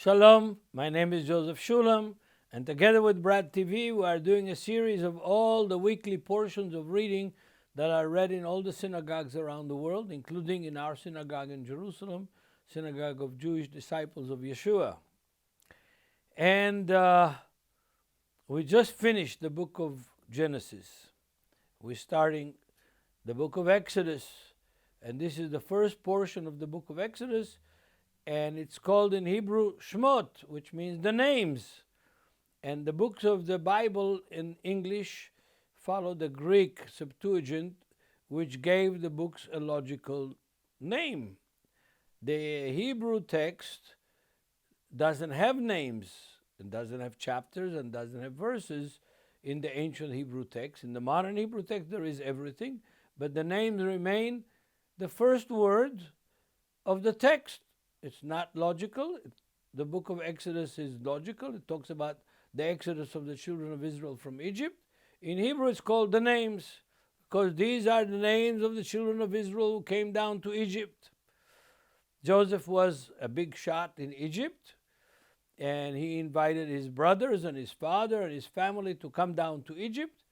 Shalom, my name is Joseph Shulam, and together with Brad TV, we are doing a series of all the weekly portions of reading that are read in all the synagogues around the world, including in our synagogue in Jerusalem, synagogue of Jewish disciples of Yeshua. And we just finished the book of Genesis. We're starting the book of Exodus, and this is the first portion of the book of Exodus, and it's called in Hebrew Shemot, which means the names. And the books of the Bible in English follow the Greek Septuagint, which gave the books a logical name. The Hebrew text doesn't have names, and doesn't have chapters, and doesn't have verses in the ancient Hebrew text. In the modern Hebrew text, there is everything, but the names remain the first word of the text. It's not logical. The book of Exodus is logical. It talks about the exodus of the children of Israel from Egypt. In Hebrew, it's called the names, because these are the names of the children of Israel who came down to Egypt. Joseph was a big shot in Egypt, and he invited his brothers and his father and his family to come down to Egypt.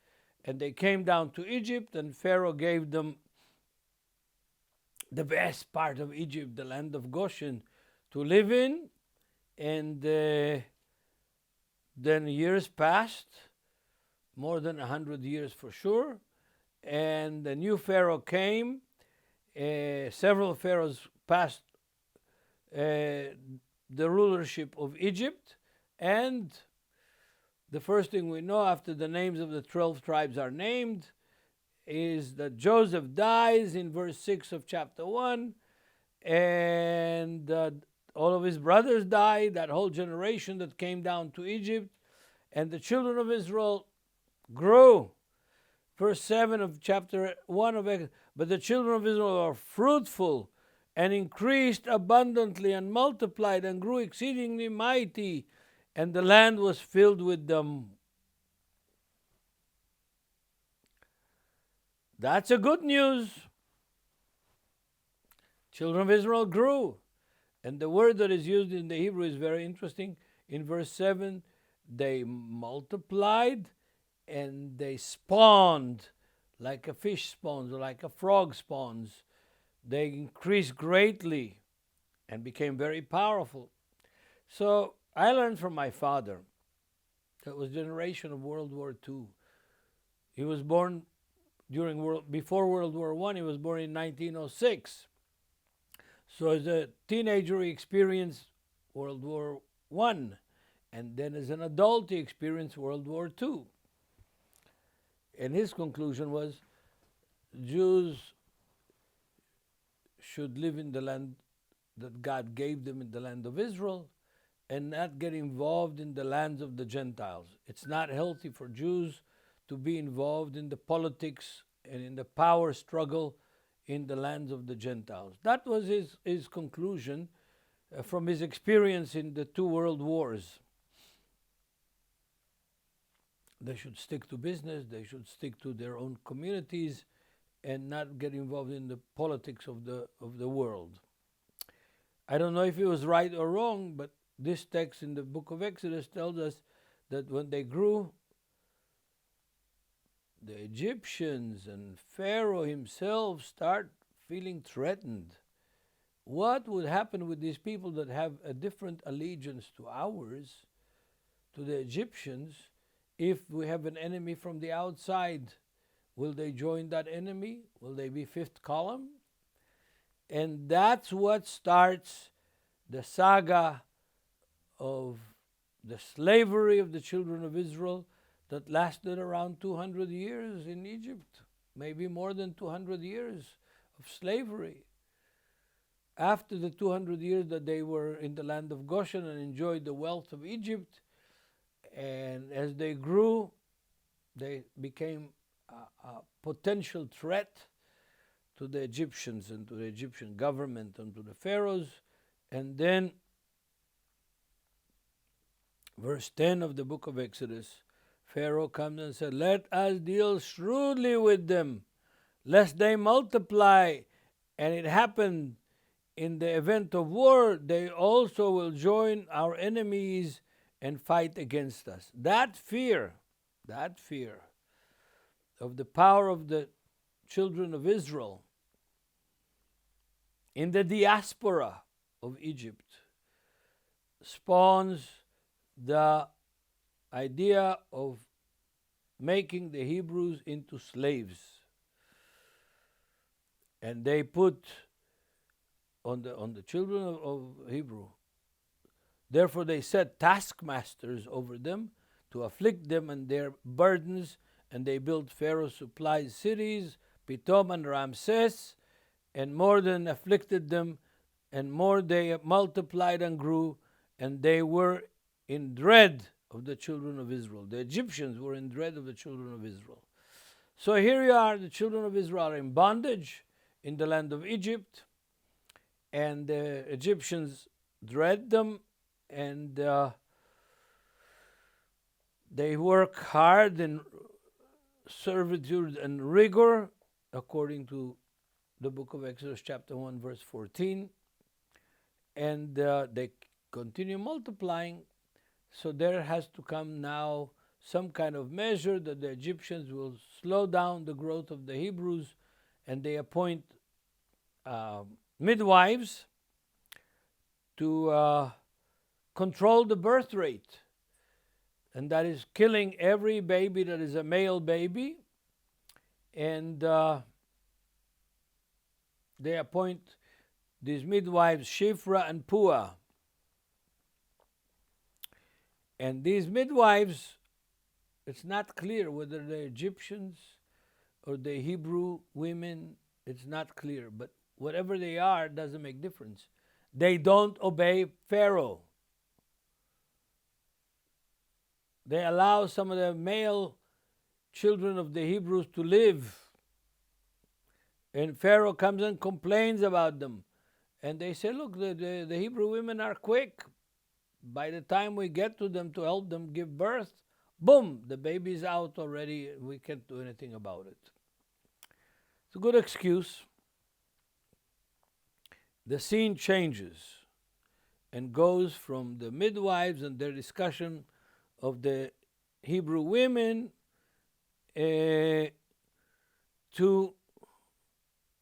And they came down to Egypt, and Pharaoh gave them the best part of Egypt, the land of Goshen, to live in. And then years passed, more than 100 years for sure, and the new Pharaoh came. Several pharaohs passed the rulership of Egypt, and the first thing we know after the names of the 12 tribes are named is that Joseph dies in verse 6 of chapter 1, and all of his brothers died, that whole generation that came down to Egypt, and the children of Israel grew. Verse 7 of chapter 1 of Exodus, but the children of Israel are fruitful and increased abundantly and multiplied and grew exceedingly mighty, and the land was filled with them. That's a good news. Children of Israel grew. And the word that is used in the Hebrew is very interesting. In verse 7, they multiplied and they spawned like a fish spawns or like a frog spawns. They increased greatly and became very powerful. So I learned from my father, that was generation of World War II. He was born before World War I. He was born in 1906. So as a teenager, he experienced World War I, and then as an adult, he experienced World War II. And his conclusion was, Jews should live in the land that God gave them, in the land of Israel, and not get involved in the lands of the Gentiles. It's not healthy for Jews to be involved in the politics and in the power struggle in the lands of the Gentiles. That was his conclusion from his experience in the two world wars. They should stick to business, they should stick to their own communities, and not get involved in the politics of the world. I don't know if he was right or wrong, but this text in the book of Exodus tells us that when they grew, the Egyptians and Pharaoh himself start feeling threatened. What would happen with these people that have a different allegiance to ours, to the Egyptians, if we have an enemy from the outside? Will they join that enemy? Will they be fifth column? And that's what starts the saga of the slavery of the children of Israel that lasted around 200 years in Egypt, maybe more than 200 years of slavery. After the 200 years that they were in the land of Goshen and enjoyed the wealth of Egypt, and as they grew, they became a potential threat to the Egyptians and to the Egyptian government and to the pharaohs. And then verse 10 of the book of Exodus, Pharaoh comes and said, let us deal shrewdly with them, lest they multiply. And it happened in the event of war, they also will join our enemies and fight against us. That fear of the power of the children of Israel in the diaspora of Egypt spawns the idea of making the Hebrews into slaves. And they put on the children of Hebrew. Therefore they set taskmasters over them to afflict them and their burdens, and they built Pharaoh's supplied cities, Pithom and Ramses, and more than afflicted them, and more they multiplied and grew, and they were in dread of the children of Israel. The Egyptians were in dread of the children of Israel. So here you are, the children of Israel are in bondage in the land of Egypt, and the Egyptians dread them, and they work hard in servitude and rigor, according to the book of Exodus chapter 1 verse 14, and they continue multiplying. So there has to come now some kind of measure that the Egyptians will slow down the growth of the Hebrews, and they appoint midwives to control the birth rate, and that is killing every baby that is a male baby, and they appoint these midwives Shifra and Puah. And these midwives, it's not clear whether they're Egyptians or the Hebrew women. It's not clear, but whatever they are doesn't make difference. They don't obey Pharaoh. They allow some of the male children of the Hebrews to live, and Pharaoh comes and complains about them, and they say, look, the Hebrew women are quick. By the time we get to them to help them give birth, boom, the baby's out already. We can't do anything about it. It's a good excuse. The scene changes and goes from the midwives and their discussion of the Hebrew women to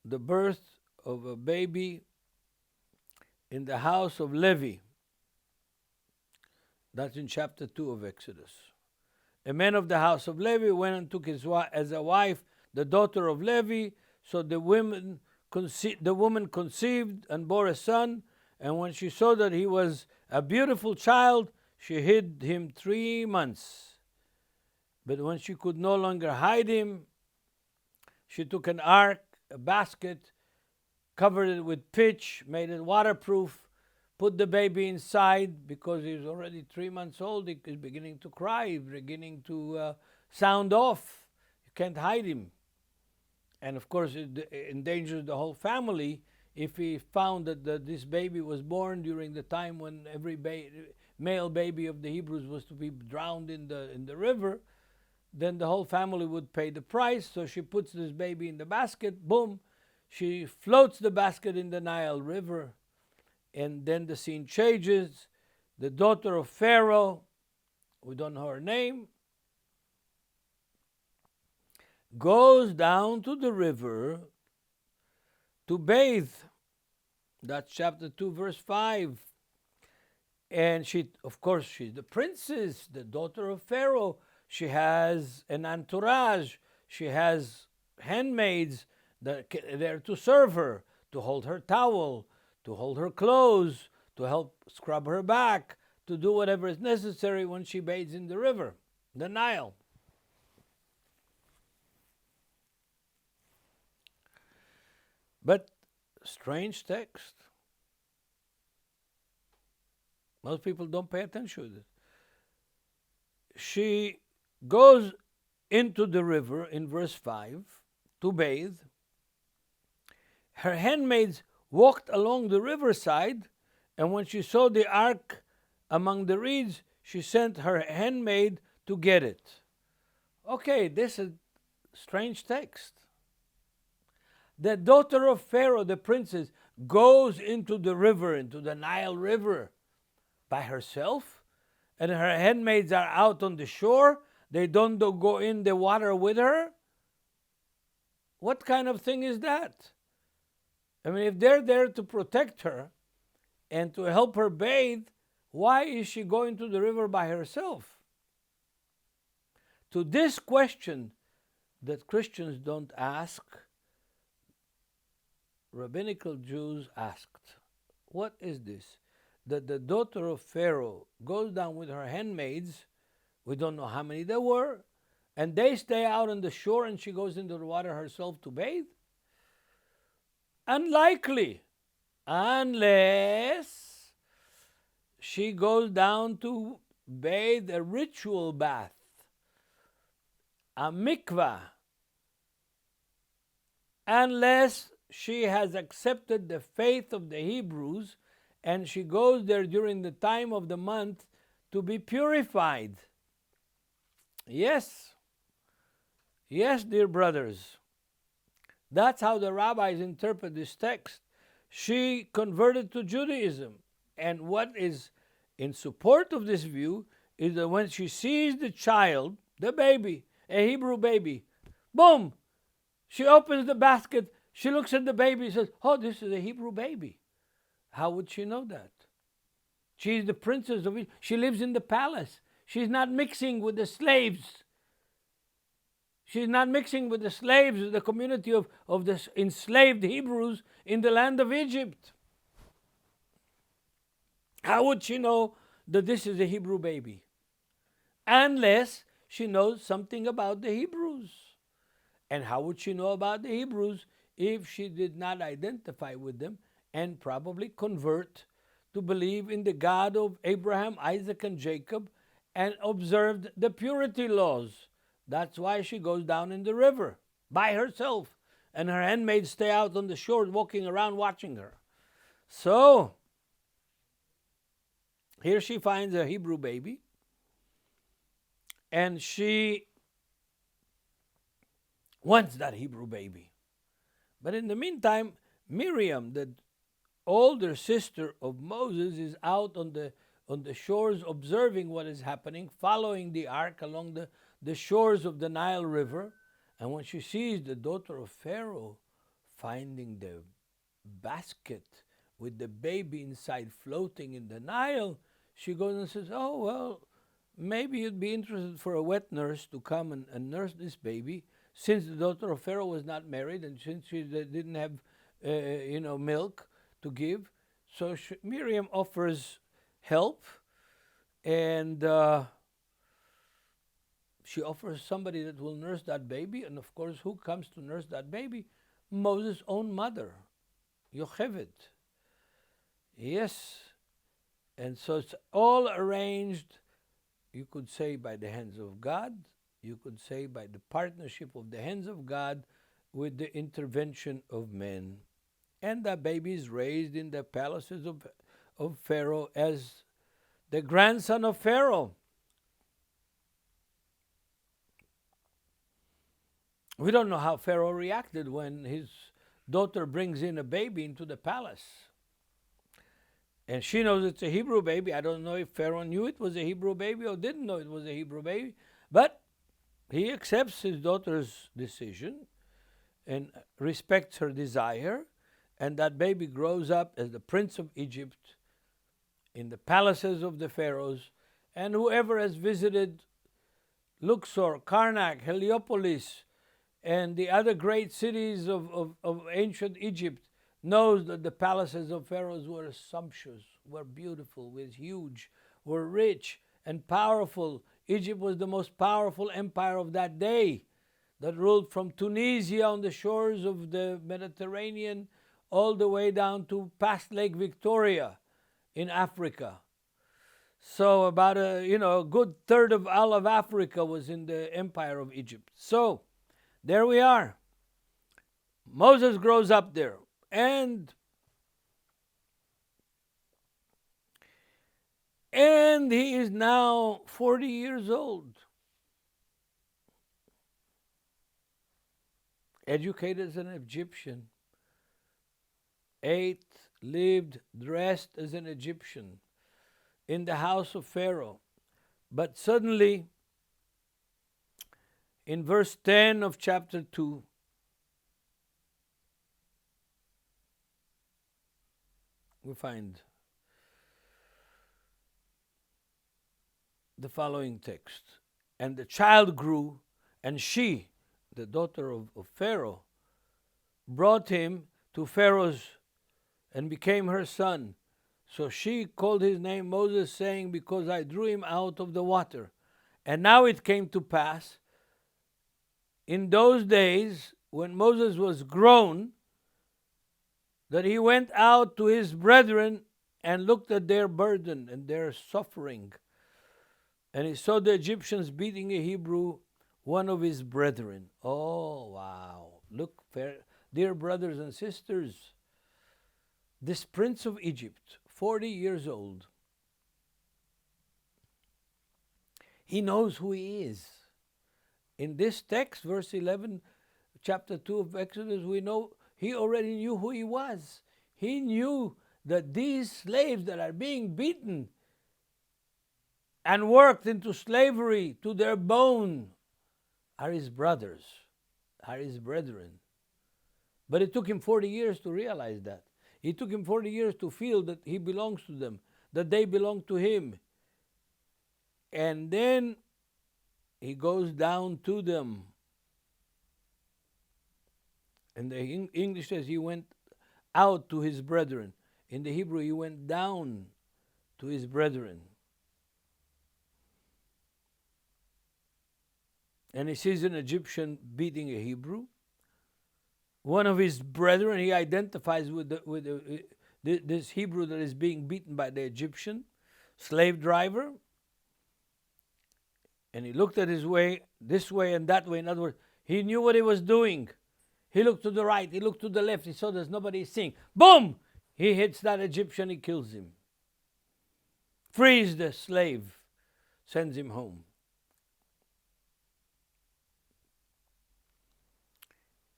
the birth of a baby in the house of Levy. That's in chapter 2 of Exodus. A man of the house of Levy went and took as a wife the daughter of Levi. So the woman conceived and bore a son. And when she saw that he was a beautiful child, she hid him 3 months. But when she could no longer hide him, she took an ark, a basket, covered it with pitch, made it waterproof, put the baby inside because he was already 3 months old. He was beginning to cry, he was beginning to sound off. You can't hide him. And of course, it endangers the whole family if he found that this baby was born during the time when every male baby of the Hebrews was to be drowned in the river. Then the whole family would pay the price. So she puts this baby in the basket, boom, she floats the basket in the Nile River. And then the scene changes. The daughter of Pharaoh, we don't know her name, goes down to the river to bathe. That's chapter 2, verse 5. And she, of course, she's the princess, the daughter of Pharaoh. She has an entourage. She has handmaids that are there to serve her, to hold her towel, to hold her clothes, to help scrub her back, to do whatever is necessary when she bathes in the river, the Nile. But strange text. Most people don't pay attention to it. She goes into the river in verse 5 to bathe. Her handmaids walked along the riverside, and when she saw the ark among the reeds, she sent her handmaid to get it. Okay, this is a strange text. The daughter of Pharaoh, the princess, goes into the river, into the Nile River by herself, and her handmaids are out on the shore. They don't go in the water with her. What kind of thing is that? I mean, if they're there to protect her and to help her bathe, why is she going to the river by herself? To this question that Christians don't ask, rabbinical Jews asked. What is this? That the daughter of Pharaoh goes down with her handmaids, we don't know how many there were, and they stay out on the shore and she goes into the water herself to bathe? Unlikely, unless she goes down to bathe, a ritual bath, a mikvah, unless she has accepted the faith of the Hebrews and she goes there during the time of the month to be purified. Yes, yes, dear brothers. That's how the rabbis interpret this text. She converted to Judaism. And what is in support of this view is that when she sees the child, the baby, a Hebrew baby, boom, she opens the basket, she looks at the baby and says, oh, this is a Hebrew baby. How would she know that? She's the princess of Egypt. She lives in the palace. She's not mixing with the slaves. She's not mixing with the slaves, the community of the enslaved Hebrews in the land of Egypt. How would she know that this is a Hebrew baby? Unless she knows something about the Hebrews. And how would she know about the Hebrews if she did not identify with them and probably convert to believe in the God of Abraham, Isaac, and Jacob and observed the purity laws? That's why she goes down in the river by herself, and her handmaids stay out on the shore walking around watching her. So, here she finds a Hebrew baby, and she wants that Hebrew baby. But in the meantime, Miriam, the older sister of Moses, is out on the shores observing what is happening, following the ark along the shores of the Nile River. And when she sees the daughter of Pharaoh finding the basket with the baby inside floating in the Nile, she goes and says, oh, well, maybe you'd be interested for a wet nurse to come and nurse this baby, since the daughter of Pharaoh was not married and since she didn't have milk to give. So Miriam offers help, and she offers somebody that will nurse that baby. And of course, who comes to nurse that baby? Moses' own mother, Yocheved. Yes. And so it's all arranged, you could say, by the hands of God. You could say by the partnership of the hands of God with the intervention of men. And that baby is raised in the palaces of Pharaoh as the grandson of Pharaoh. We don't know how Pharaoh reacted when his daughter brings in a baby into the palace. And she knows it's a Hebrew baby. I don't know if Pharaoh knew it was a Hebrew baby or didn't know it was a Hebrew baby. But he accepts his daughter's decision and respects her desire. And that baby grows up as the prince of Egypt in the palaces of the pharaohs. And whoever has visited Luxor, Karnak, Heliopolis, and the other great cities of ancient Egypt knows that the palaces of pharaohs were sumptuous, were beautiful, were huge, were rich and powerful. Egypt was the most powerful empire of that day that ruled from Tunisia on the shores of the Mediterranean all the way down to past Lake Victoria in Africa. So about a good third of all of Africa was in the empire of Egypt. So there we are. Moses grows up there, and he is now 40 years old, educated as an Egyptian, ate, lived, dressed as an Egyptian in the house of Pharaoh. But suddenly, in verse 10 of chapter 2, we find the following text. And the child grew, and she, the daughter of Pharaoh, brought him to Pharaoh's and became her son. So she called his name Moses, saying, because I drew him out of the water. And now it came to pass, in those days, when Moses was grown, that he went out to his brethren and looked at their burden and their suffering. And he saw the Egyptians beating a Hebrew, one of his brethren. Oh, wow. Look, dear brothers and sisters, this prince of Egypt, 40 years old, he knows who he is. In this text, verse 11, chapter 2 of Exodus, we know he already knew who he was. He knew that these slaves that are being beaten and worked into slavery to their bone are his brothers, are his brethren. But it took him 40 years to realize that. It took him 40 years to feel that he belongs to them, that they belong to him. And then he goes down to them. And the English says he went out to his brethren. In the Hebrew, he went down to his brethren. And he sees an Egyptian beating a Hebrew. One of his brethren, he identifies with this Hebrew that is being beaten by the Egyptian slave driver. And he looked at his way, this way and that way. In other words, he knew what he was doing. He looked to the right, he looked to the left, he saw there's nobody seeing. Boom! He hits that Egyptian, he kills him. Frees the slave, sends him home.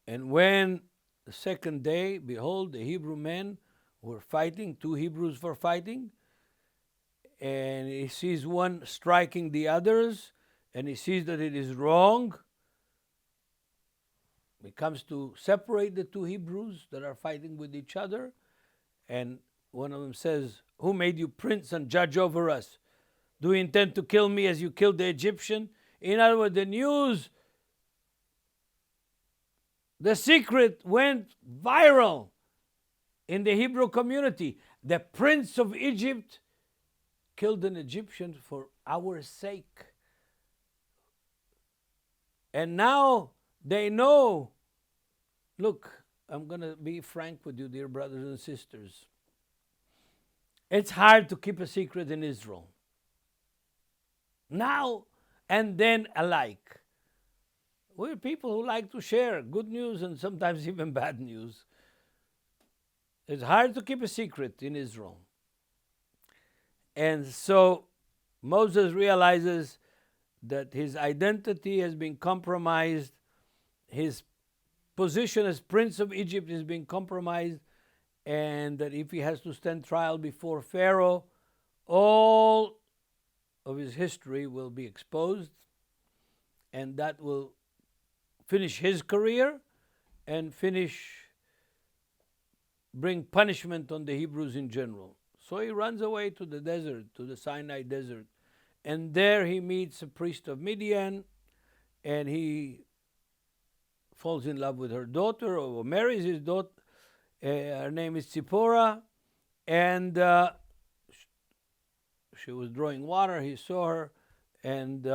And when the second day, behold, the Hebrew men were fighting, 2 Hebrews were fighting, and he sees one striking the others, and he sees that it is wrong. He comes to separate the 2 Hebrews that are fighting with each other, and one of them says, who made you prince and judge over us? Do you intend to kill me as you killed the Egyptian? In other words, the news, the secret went viral in the Hebrew community. The prince of Egypt killed an Egyptian for our sake. And now they know. Look, I'm going to be frank with you, dear brothers and sisters. It's hard to keep a secret in Israel. Now and then alike. We're people who like to share good news and sometimes even bad news. It's hard to keep a secret in Israel. And so Moses realizes that his identity has been compromised, his position as Prince of Egypt is being compromised, and that if he has to stand trial before Pharaoh, all of his history will be exposed, and that will finish his career and bring punishment on the Hebrews in general. So he runs away to the desert, to the Sinai desert, and there he meets a priest of Midian, and he falls in love with her daughter, or marries his daughter. Her name is Zipporah, and she was drawing water. He saw her, and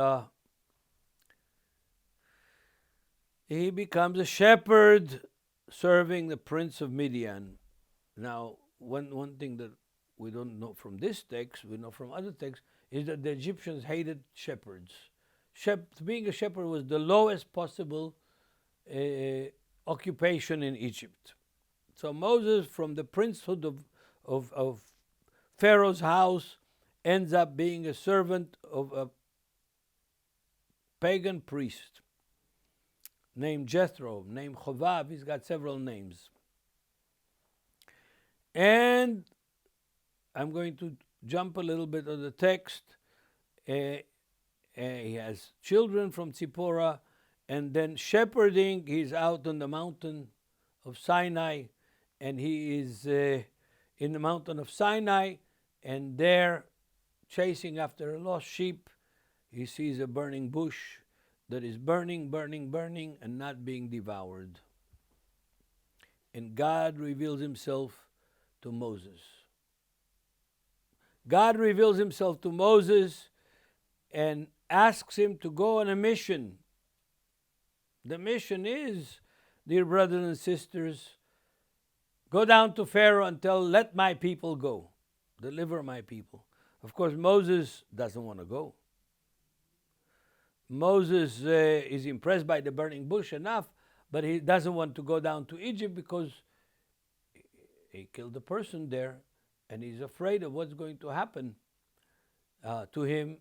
he becomes a shepherd serving the prince of Midian. Now, one thing that we don't know from this text, we know from other texts, is that the Egyptians hated shepherds. Being a shepherd was the lowest possible occupation in Egypt. So Moses, from the princehood of Pharaoh's house, ends up being a servant of a pagan priest named Jethro, named Chovav. He's got several names. And I'm going to jump a little bit on the text. He has children from Zipporah, and then shepherding. He's out on the mountain of Sinai, and he is in the mountain of Sinai, and there, chasing after a lost sheep, he sees a burning bush that is burning, burning, burning, and not being devoured. And God reveals himself to Moses. God reveals himself to Moses and asks him to go on a mission. The mission is, dear brothers and sisters, go down to Pharaoh and tell, let my people go. Deliver my people. Of course, Moses doesn't want to go. Moses is impressed by the burning bush enough, but he doesn't want to go down to Egypt because he killed a person there, and he's afraid of what's going to happen to him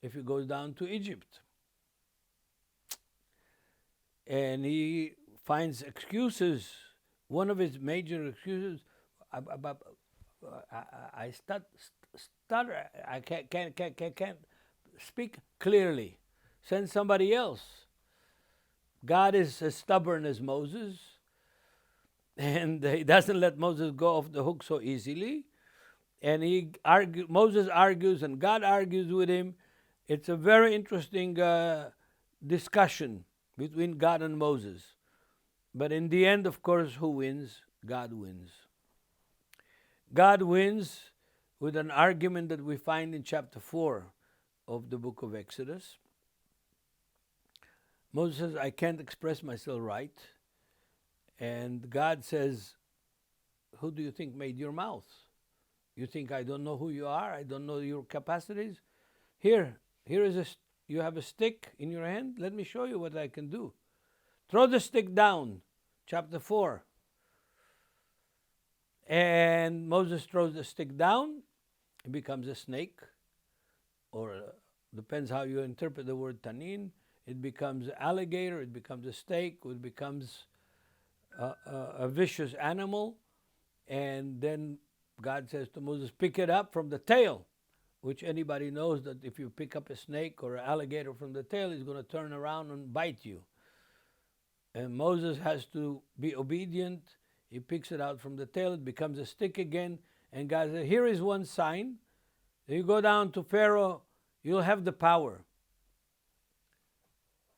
if he goes down to Egypt. And he finds excuses. One of his major excuses, I stutter. I can't speak clearly. Send somebody else. God is as stubborn as Moses, and he doesn't let Moses go off the hook so easily. And Moses argues, and God argues with him. It's a very interesting discussion between God and Moses. But in the end, of course, who wins? God wins. God wins with an argument that we find in chapter 4 of the book of Exodus. Moses says, I can't express myself right. And God says, who do you think made your mouth? You think I don't know who you are? I don't know your capacities? Here is you have a stick in your hand? Let me show you what I can do. Throw the stick down. Chapter 4. And Moses throws the stick down. It becomes a snake. Or depends how you interpret the word tanin. It becomes an alligator. It becomes a snake. It becomes a vicious animal. And then God says to Moses, pick it up from the tail. Which anybody knows that if you pick up a snake or an alligator from the tail, it's going to turn around and bite you. And Moses has to be obedient. He picks it out from the tail. It becomes a stick again. And God says, here is one sign. You go down to Pharaoh, you'll have the power.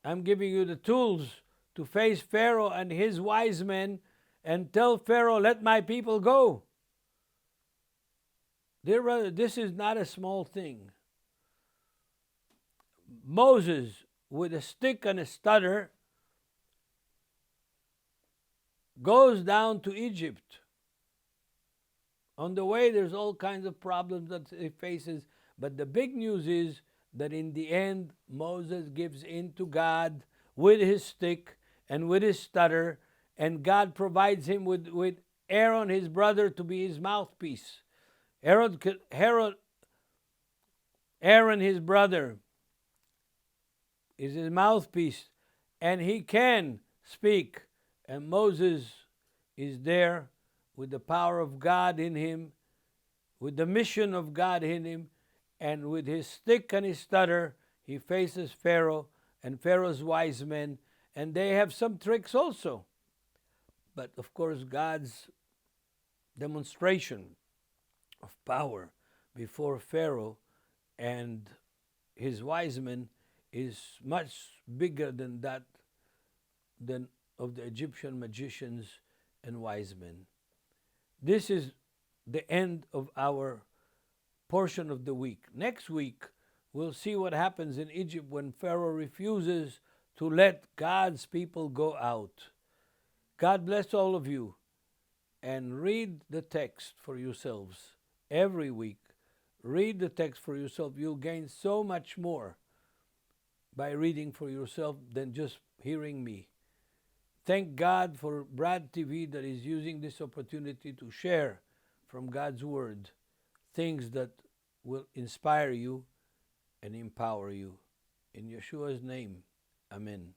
I'm giving you the tools to face Pharaoh and his wise men and tell Pharaoh, let my people go. Dear brother, this is not a small thing. Moses, with a stick and a stutter, goes down to Egypt. On the way, there's all kinds of problems that he faces. But the big news is that in the end, Moses gives in to God with his stick and with his stutter. And God provides him with Aaron, his brother, to be his mouthpiece. Aaron, his brother, is his mouthpiece, and he can speak. And Moses is there with the power of God in him, with the mission of God in him, and with his stick and his stutter, he faces Pharaoh and Pharaoh's wise men, and they have some tricks also. But of course, God's demonstration of power before Pharaoh and his wise men is much bigger than that, than of the Egyptian magicians and wise men. This is the end of our portion of the week. Next week, we'll see what happens in Egypt when Pharaoh refuses to let God's people go out. God bless all of you, and read the text for yourselves every week. Read the text for yourself. You'll gain so much more by reading for yourself than just hearing me. Thank God for Brad TV that is using this opportunity to share from God's Word things that will inspire you and empower you. In Yeshua's name, Amen.